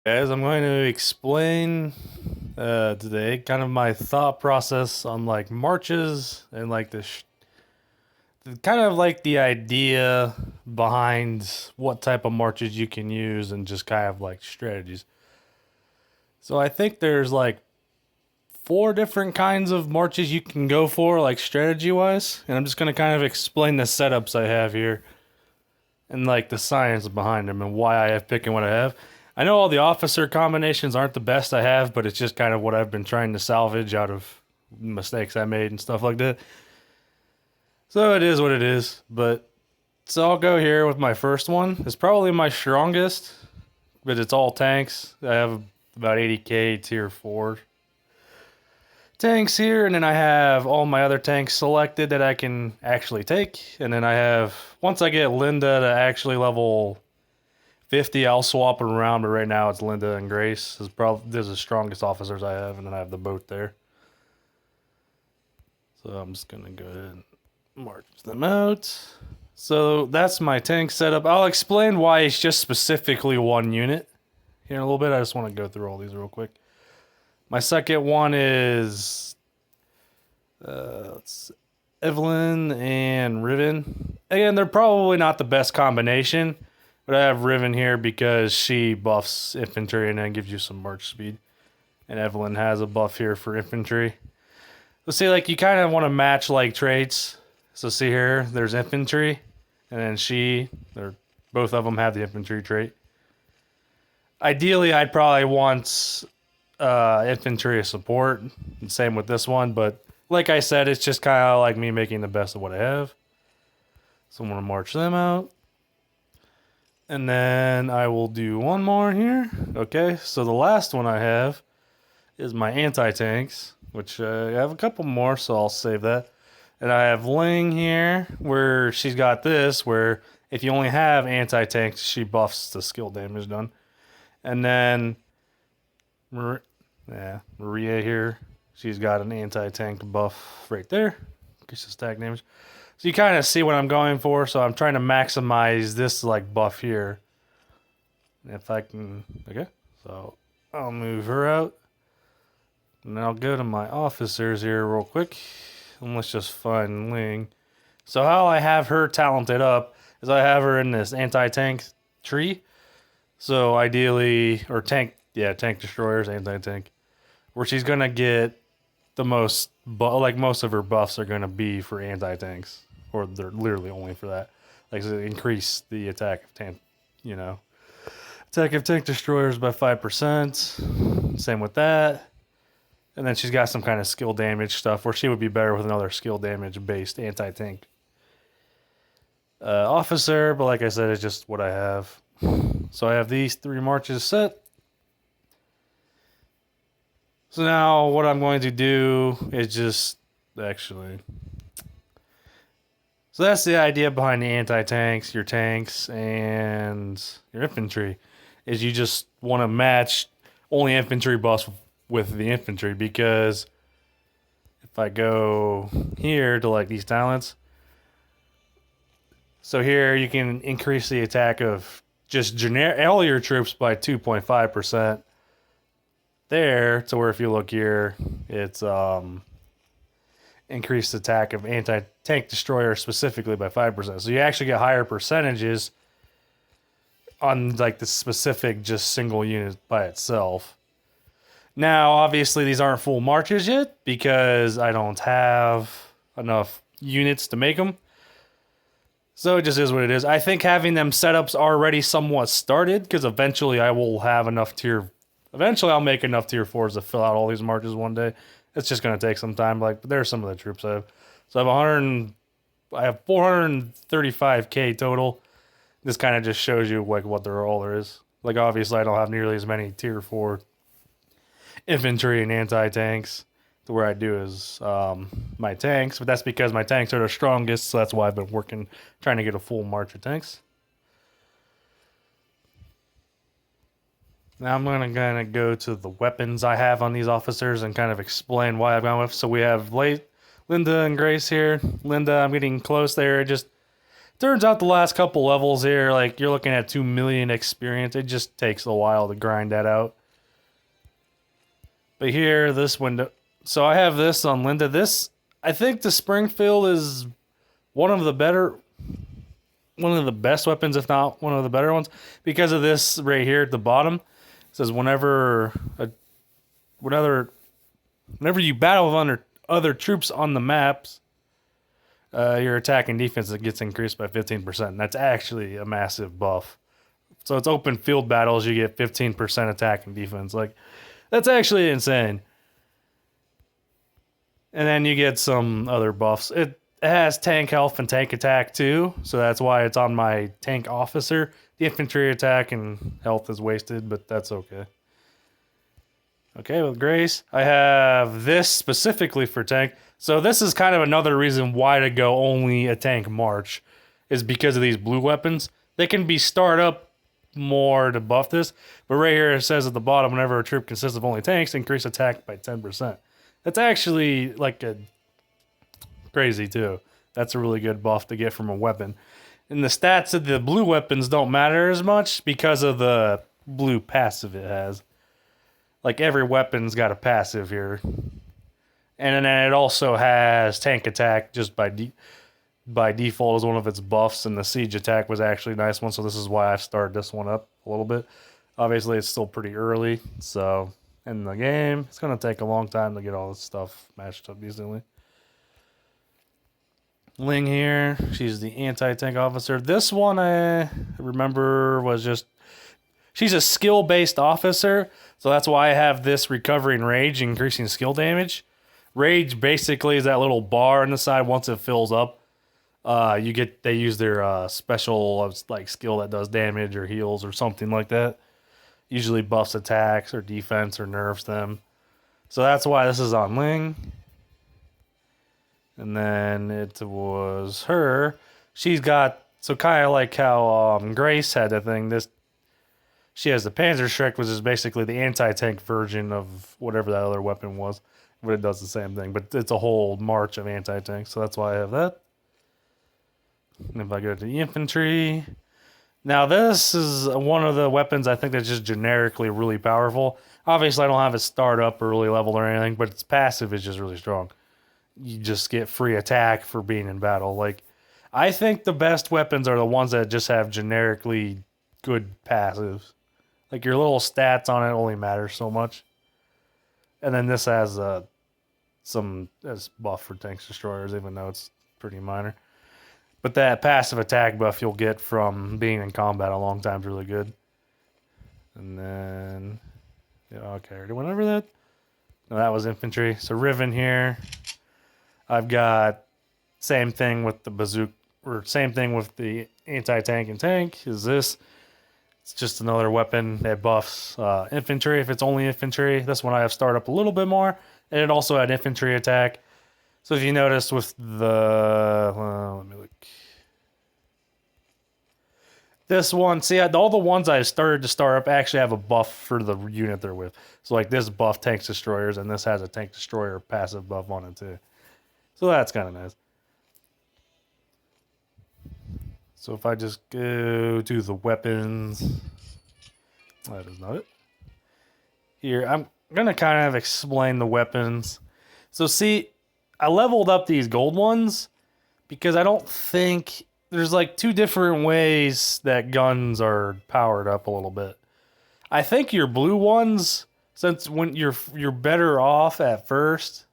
Guys, I'm going to explain today kind of my thought process on like marches and like kind of like the idea behind what type of marches you can use and just kind of like strategies. So I think there's like four different kinds of marches you can go for, like strategy wise, and I'm just going to kind of explain the setups I have here and like the science behind them and why I have picking what I have. I know all the officer combinations aren't the best I have, but it's just kind of what I've been trying to salvage out of mistakes I made and stuff like that. So it is what it is. But so I'll go here with my first one. It's probably my strongest, but it's all tanks. I have about 80k tier 4 tanks here, and then I have all my other tanks selected that I can actually take. And then I have, once I get Linda to actually level 50, I'll swap them around, but right now it's Linda and Grace. These are the strongest officers I have, and then I have the boat there. So I'm just going to go ahead and march them out. So that's my tank setup. I'll explain why it's just specifically one unit here in a little bit. I just want to go through all these real quick. My second one is Evelyn and Riven. Again, they're probably not the best combination, but I have Riven here because she buffs infantry and then gives you some march speed. And Evelyn has a buff here for infantry. So see, like you kind of want to match like traits. So see here, there's infantry, and then both of them have the infantry trait. Ideally, I'd probably want infantry as support. And same with this one, but like I said, it's just kind of like me making the best of what I have. So I'm going to march them out. And then I will do one more here. Okay, so the last one I have is my anti-tanks, which I have a couple more, so I'll save that. And I have Ling here, where she's got this, where if you only have anti-tanks, she buffs the skill damage done. And then Maria here, she's got an anti-tank buff right there. Increases attack damage. So you kind of see what I'm going for. So I'm trying to maximize this like buff here. If I can, okay. So I'll move her out. And then I'll go to my officers here real quick. And let's just find Ling. So how I have her talented up is I have her in this anti-tank tree. So ideally, or tank destroyers, anti-tank. Where she's going to get the most, like most of her buffs are going to be for anti-tanks. Or they're literally only for that. Like to increase the attack of tank, attack of tank destroyers by 5%. Same with that. And then she's got some kind of skill damage stuff where she would be better with another skill damage based anti-tank officer. But like I said, it's just what I have. So I have these 3 marches set. So now what I'm going to do is just actually... So that's the idea behind the anti-tanks, your tanks, and your infantry, is you just want to match only infantry buffs with the infantry, because if I go here to like these talents, so here you can increase the attack of just generic all your troops by 2.5%. There, to where if you look here, it's increased attack of anti-tank destroyer specifically by 5%. So you actually get higher percentages on like the specific just single unit by itself. Now, obviously, these aren't full marches yet because I don't have enough units to make them. So it just is what it is. I think having them setups already somewhat started, because eventually I will have enough Eventually I'll make enough tier 4s to fill out all these marches one day. It's just going to take some time. But there's some of the troops I have. So I have 435k total. This kind of just shows you like what all there is. Like obviously I don't have nearly as many tier 4 infantry and anti-tanks to where I do is my tanks. But that's because my tanks are the strongest. So that's why I've been trying to get a full march of tanks. Now I'm going to kind of go to the weapons I have on these officers and kind of explain why I've gone with. So we have Linda and Grace here. Linda, I'm getting close there. Just Turns out the last couple levels here, like you're looking at 2 million experience. It just takes a while to grind that out. But here, this window. So I have this on Linda. This, I think the Springfield is one of the best weapons, if not one of the better ones, because of this right here at the bottom. It says whenever you battle with other troops on the maps, your attack and defense gets increased by 15%. That's actually a massive buff. So it's open field battles, you get 15% attack and defense. Like, that's actually insane. And then you get some other buffs. It has tank health and tank attack too, so that's why it's on my tank officer. The infantry attack and health is wasted, but that's okay. Okay, with Grace, I have this specifically for tank. So this is kind of another reason why to go only a tank march, is because of these blue weapons. They can be starred up more to buff this, but right here it says at the bottom, whenever a troop consists of only tanks, increase attack by 10%. That's actually like a crazy too. That's a really good buff to get from a weapon. And the stats of the blue weapons don't matter as much because of the blue passive it has. Like every weapon's got a passive here. And then it also has tank attack just by default as one of its buffs, and the siege attack was actually a nice one, so this is why I've started this one up a little bit. Obviously, it's still pretty early, so in the game, it's going to take a long time to get all this stuff matched up decently. Ling here, she's the anti-tank officer. This one I remember was just, she's a skill-based officer, so that's why I have this recovering rage, increasing skill damage. Rage basically is that little bar on the side. Once it fills up, they use their special like skill that does damage or heals or something like that. Usually buffs attacks or defense or nerfs them. So that's why this is on Ling. And then it was her. She's got, so kind of like how Grace had that thing. She has the Panzerschreck, which is basically the anti-tank version of whatever that other weapon was. But it does the same thing. But it's a whole march of anti-tanks, so that's why I have that. And if I go to the infantry, now this is one of the weapons I think that's just generically really powerful. Obviously, I don't have it start up or really leveled or anything, but its passive is just really strong. You just get free attack for being in battle. Like, I think the best weapons are the ones that just have generically good passives. Like, your little stats on it only matter so much. And then this has some buff for tanks destroyers, even though it's pretty minor. But that passive attack buff you'll get from being in combat a long time is really good. And then, yeah, okay, already went over that. No, that was infantry. So Riven here, I've got same thing with the bazooka, or same thing with the anti-tank and tank. Is this? It's just another weapon that buffs infantry if it's only infantry. This one I have start up a little bit more, and it also had infantry attack. So if you notice with the, let me look. This one, see, all the ones I started to start up actually have a buff for the unit they're with. So like this buff tanks destroyers, and this has a tank destroyer passive buff on it too. So that's kind of nice. So if I just go to the weapons, that is not it. Here, I'm going to kind of explain the weapons. So see, I leveled up these gold ones because I don't think, there's like two different ways that guns are powered up a little bit. I think your blue ones, since when you're better off at first,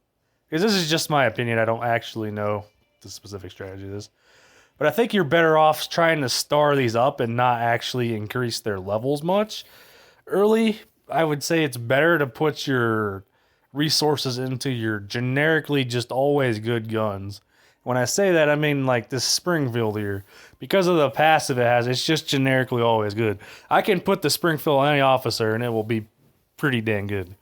because this is just my opinion, I don't actually know the specific strategy of this. But I think you're better off trying to star these up and not actually increase their levels much. Early, I would say it's better to put your resources into your generically just always good guns. When I say that, I mean like this Springfield here. Because of the passive it has, it's just generically always good. I can put the Springfield on any officer and it will be pretty dang good.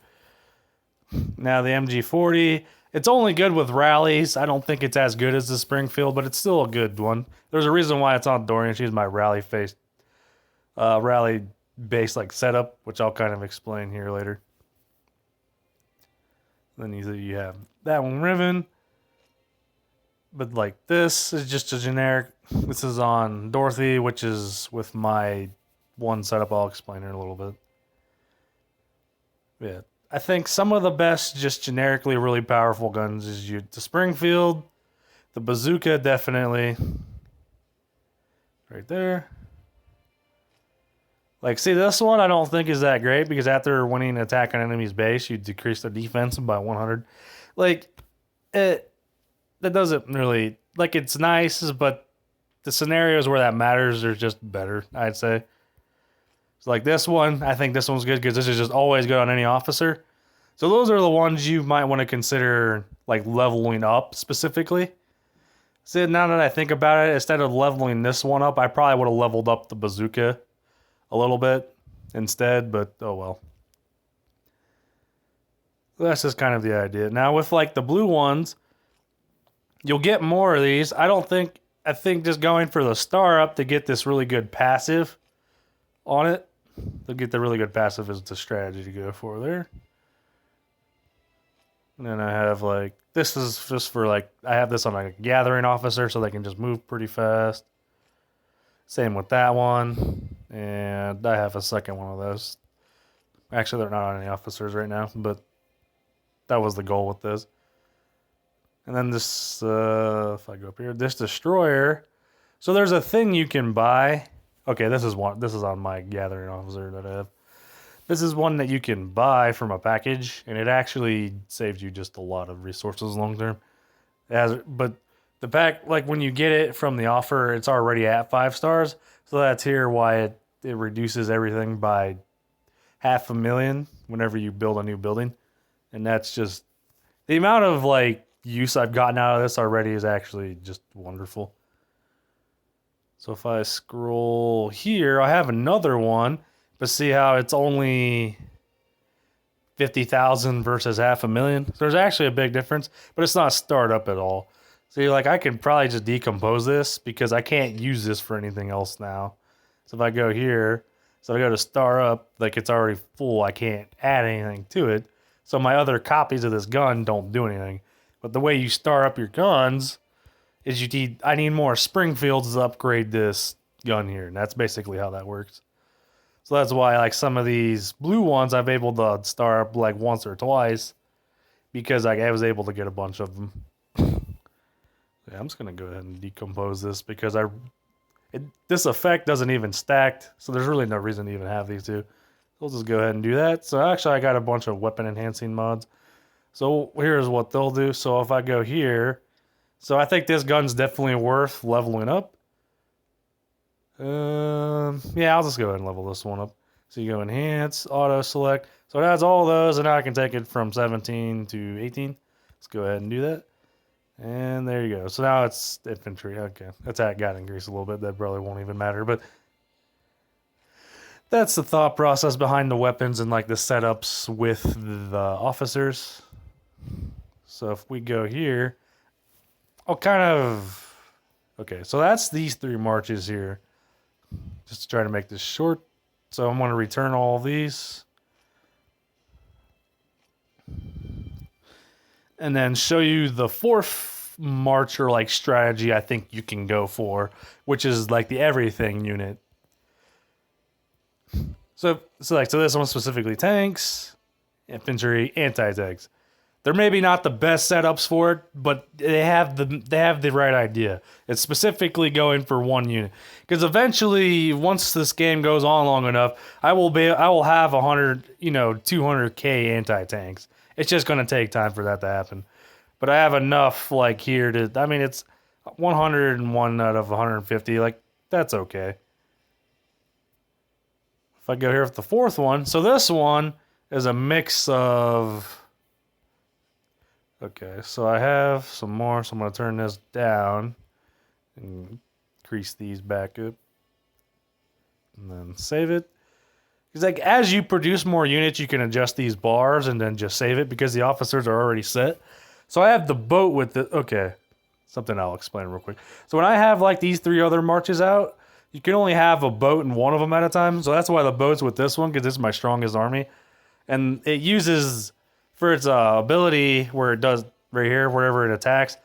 Now the MG40... it's only good with rallies. I don't think it's as good as the Springfield, but it's still a good one. There's a reason why it's on Dorian. She's my rally-based like setup, which I'll kind of explain here later. Then you have that one Riven. but like this is just a generic. This is on Dorothy, which is with my one setup. I'll explain in a little bit. Yeah, I think some of the best, just generically really powerful guns is the Springfield, the bazooka, definitely. Right there. Like, see, this one I don't think is that great because after winning an attack on enemy's base, you decrease their defense by 100. Like, that doesn't really, like, it's nice, but the scenarios where that matters are just better, I'd say. So, like, this one, I think this one's good because this is just always good on any officer. So those are the ones you might want to consider, like, leveling up specifically. See, now that I think about it, instead of leveling this one up, I probably would have leveled up the bazooka a little bit instead, but oh well. That's just kind of the idea. Now with like the blue ones, you'll get more of these. I think just going for the star up to get this really good passive on it. To get the really good passive is the strategy to go for there. And then I have like, this is just for like, I have this on like a gathering officer so they can just move pretty fast. Same with that one. And I have a second one of those. Actually, they're not on any officers right now, but that was the goal with this. And then this, if I go up here, this destroyer. So there's a thing you can buy. Okay, this is one. This is on my gathering officer that I have. This is one that you can buy from a package, and it actually saves you just a lot of resources long term. But the pack, like when you get it from the offer, it's already at 5 stars. So that's here why it reduces everything by 500,000 whenever you build a new building. And that's just the amount of like use I've gotten out of this already is actually just wonderful. So if I scroll here, I have another one, but see how it's only 50,000 versus 500,000. So there's actually a big difference, but it's not startup at all. See, like I can probably just decompose this because I can't use this for anything else now. So if I go here, so if I go to star up, like it's already full. I can't add anything to it. So my other copies of this gun don't do anything. But the way you star up your guns is I need more Springfields to upgrade this gun here. And that's basically how that works. So that's why like some of these blue ones I've able to star up like once or twice because I was able to get a bunch of them. Yeah, I'm just going to go ahead and decompose this because this effect doesn't even stack, so there's really no reason to even have these two. We'll just go ahead and do that. So actually I got a bunch of weapon enhancing mods. So here's what they'll do. So if I go here, so I think this gun's definitely worth leveling up. Yeah, I'll just go ahead and level this one up. So you go enhance, auto select. So it has all those, and now I can take it from 17 to 18. Let's go ahead and do that. And there you go. So now it's infantry. Okay. Attack got increased a little bit. That probably won't even matter. But that's the thought process behind the weapons and like the setups with the officers. So if we go here, I'll kind of... Okay, so that's these 3 marches here. Just to try to make this short. So I'm going to return all these. And then show you the 4th march or like strategy I think you can go for, which is like the everything unit. So this one specifically tanks, infantry, anti-tanks. They're maybe not the best setups for it, but they have the right idea. It's specifically going for one unit because eventually, once this game goes on long enough, I will have 200k anti-tanks. It's just going to take time for that to happen. But I have enough like here to, I mean, it's 101 out of 150. Like, that's okay. If I go here with the 4th one, so this one is a mix of, okay, so I have some more, so I'm going to turn this down and increase these back up. And then save it. Because like as you produce more units, you can adjust these bars and then just save it because the officers are already set. So I have the boat with the, okay, something I'll explain real quick. So when I have like these 3 other marches out, you can only have a boat in one of them at a time. So that's why the boat's with this one, because this is my strongest army. And it uses, for its ability where it does right here, wherever it attacks,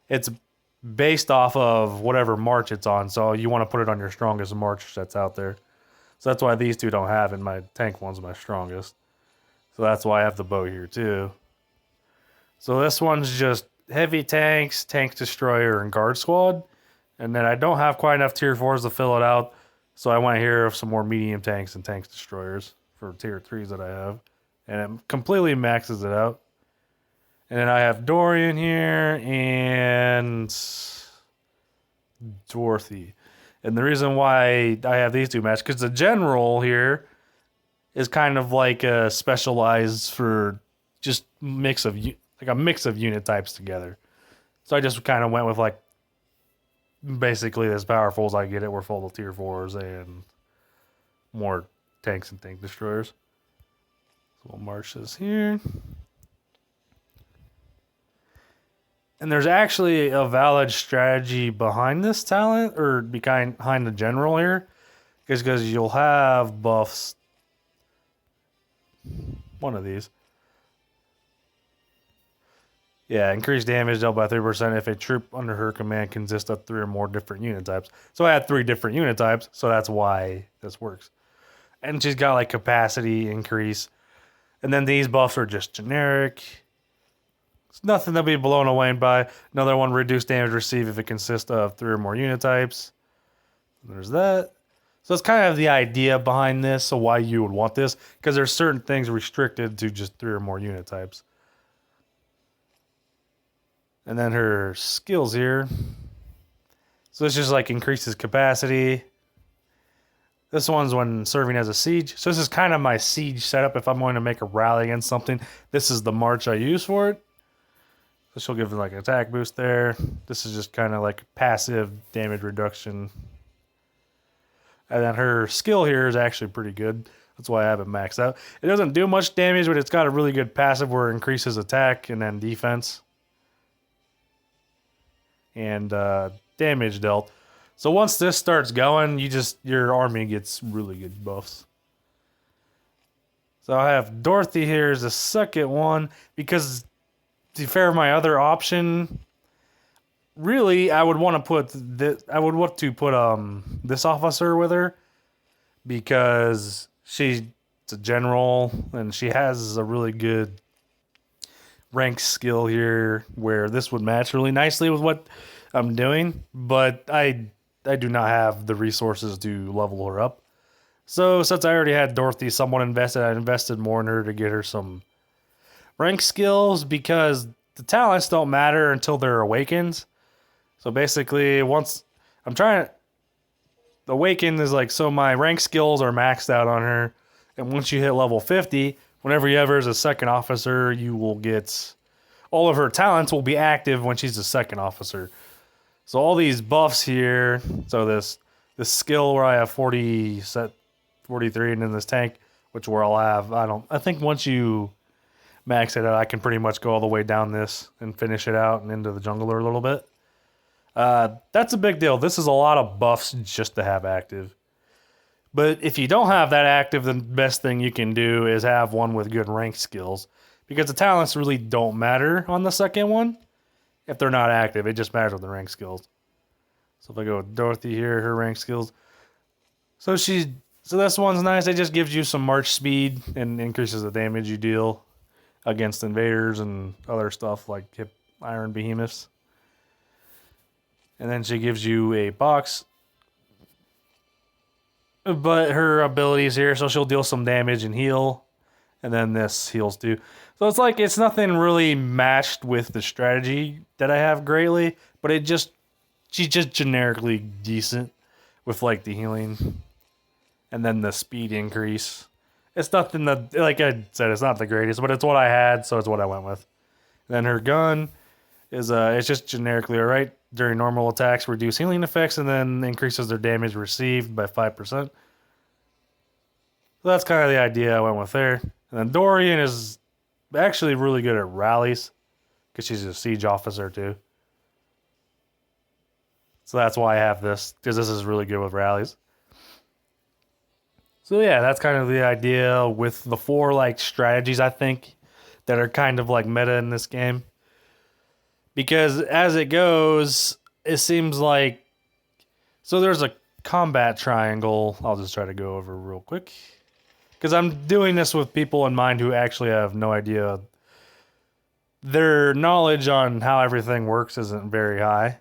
it's based off of whatever march it's on. So you want to put it on your strongest march that's out there. So that's why these two don't have it. My tank one's my strongest. So that's why I have the bow here too. So this one's just heavy tanks, tank destroyer, and guard squad. And then I don't have quite enough tier 4s to fill it out. So I went here with some more medium tanks and tanks destroyers for tier 3s that I have. And it completely maxes it out. And then I have Dorian here and Dorothy. And the reason why I have these two matched, because the general here is kind of like specialized for just a mix of unit types together. So I just kind of went with like basically as powerful as I get it. We're full of tier 4s and more tanks and tank destroyers. So we'll march this here. And there's actually a valid strategy behind this talent, or behind the general here, because you'll have buffs. One of these. Yeah, increased damage dealt by 3% if a troop under her command consists of 3 or more different unit types. So I had 3 different unit types, so that's why this works. And she's got like capacity increase. And then these buffs are just generic. It's nothing to be blown away by. Another one, reduced damage received if it consists of 3 or more unit types. There's that. So it's kind of the idea behind this, so why you would want this, because there's certain things restricted to just 3 or more unit types. And then her skills here. So this just like increases capacity. This one's when serving as a siege. So this is kind of my siege setup. If I'm going to make a rally against something, this is the march I use for it. So she'll give it like an attack boost there. This is just kind of like passive damage reduction. And then her skill here is actually pretty good. That's why I have it maxed out. It doesn't do much damage, but it's got a really good passive where it increases attack and then defense. And damage dealt. So once this starts going, your army gets really good buffs. So I have Dorothy here as the second one, because to be fair, my other option, really, I would want to put this officer with her, because she's a general and she has a really good rank skill here, where this would match really nicely with what I'm doing, but I do not have the resources to level her up. So since I already had Dorothy somewhat invested, I invested more in her to get her some rank skills, because the talents don't matter until they're awakened. So basically, once I'm trying to awaken is like, so my rank skills are maxed out on her, and once you hit level 50, whenever you have her as a second officer, you will get all of her talents will be active when she's a second officer. So all these buffs here, so this skill where I have 40 set 43, and then this tank, which where I'll have, I think once you max it out, I can pretty much go all the way down this and finish it out and into the jungler a little bit. That's a big deal. This is a lot of buffs just to have active. But if you don't have that active, the best thing you can do is have one with good rank skills, because the talents really don't matter on the second one if they're not active. It just matters with the rank skills. So if I go with Dorothy here, her rank skills. So this one's nice. It just gives you some march speed and increases the damage you deal against invaders and other stuff like iron behemoths. And then she gives you a box. But her abilities here, so she'll deal some damage and heal. And then this heals too. So it's like, it's nothing really matched with the strategy that I have greatly, but she's just generically decent with like the healing and then the speed increase. It's nothing that, like I said, it's not the greatest, but it's what I had, so it's what I went with. And then her gun is it's just generically alright. During normal attacks, reduce healing effects, and then increases their damage received by 5%. So that's kind of the idea I went with there. And then Dorian is actually really good at rallies, because she's a siege officer too. So that's why I have this, because this is really good with rallies. So yeah, that's kind of the idea with the 4 like strategies, I think, that are kind of like meta in this game. Because as it goes, it seems like, so there's a combat triangle. I'll just try to go over real quick, because I'm doing this with people in mind who actually have no idea. Their knowledge on how everything works isn't very high.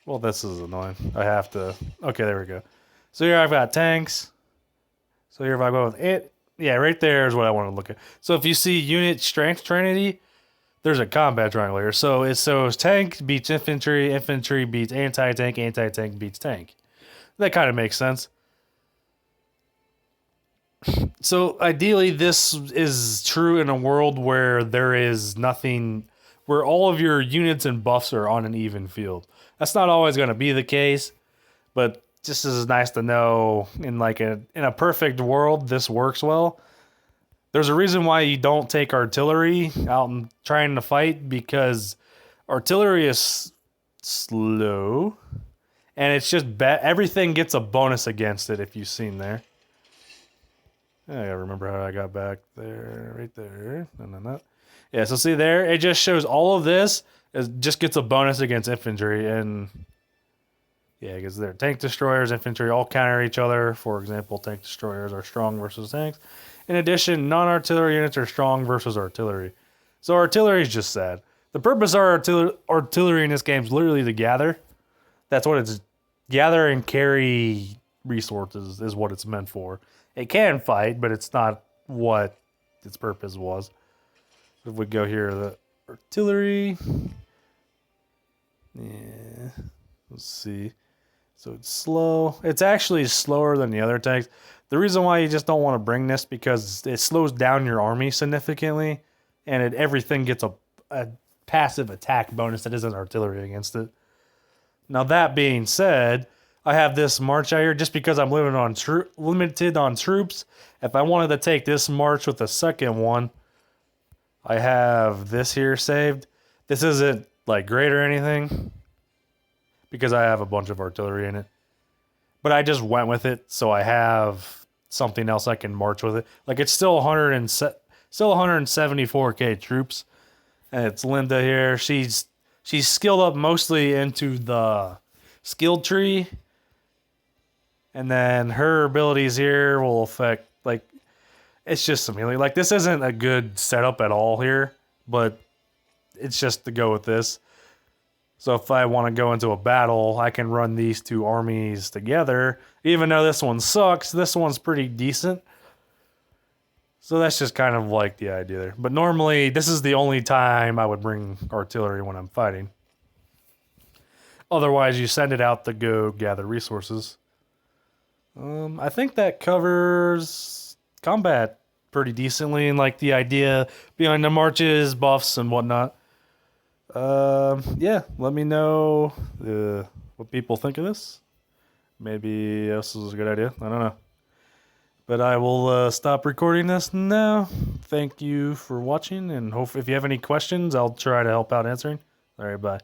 Well, this is annoying. I have to... Okay, there we go. So here I've got tanks. So here if I go with it... Yeah, right there is what I want to look at. So if you see unit strength trinity, there's a combat triangle here. So it's tank beats infantry, infantry beats anti-tank, anti-tank beats tank. That kind of makes sense. So ideally, this is true in a world where there is nothing, where all of your units and buffs are on an even field. That's not always going to be the case, but just is nice to know in a perfect world this works well. There's a reason why you don't take artillery out and trying to fight, because artillery is slow, and it's just everything gets a bonus against it if you've seen there. I gotta remember how I got back there, right there. No. Yeah, so see there, it just shows all of this just gets a bonus against infantry, and yeah, because they're tank destroyers, infantry all counter each other. For example, tank destroyers are strong versus tanks. In addition, non-artillery units are strong versus artillery. So artillery is just sad. The purpose of artillery in this game is literally to gather. That's what it's... Gather and carry resources is what it's meant for. It can fight, but it's not what its purpose was. If we go here, the artillery... Yeah... Let's see. So it's slow. It's actually slower than the other tanks. The reason why you just don't want to bring this, because it slows down your army significantly, and everything gets a passive attack bonus that isn't artillery against it. Now that being said, I have this march out here just because I'm limited on troops. If I wanted to take this march with the second one, I have this here saved. This isn't like great or anything, because I have a bunch of artillery in it. But I just went with it, so I have something else I can march with it. Like, it's still 174k troops. And it's Linda here. She's skilled up mostly into the skill tree. And then her abilities here will affect, like, it's just some healing. Like, this isn't a good setup at all here, but it's just to go with this. So if I want to go into a battle, I can run these two armies together. Even though this one sucks, this one's pretty decent. So that's just kind of like the idea there. But normally, this is the only time I would bring artillery when I'm fighting. Otherwise, you send it out to go gather resources. I think that covers combat pretty decently, and like the idea behind the marches, buffs, and whatnot. Yeah, let me know what people think of this. Maybe this is a good idea. I don't know. But I will stop recording this now. Thank you for watching, and if you have any questions, I'll try to help out answering. All right, bye.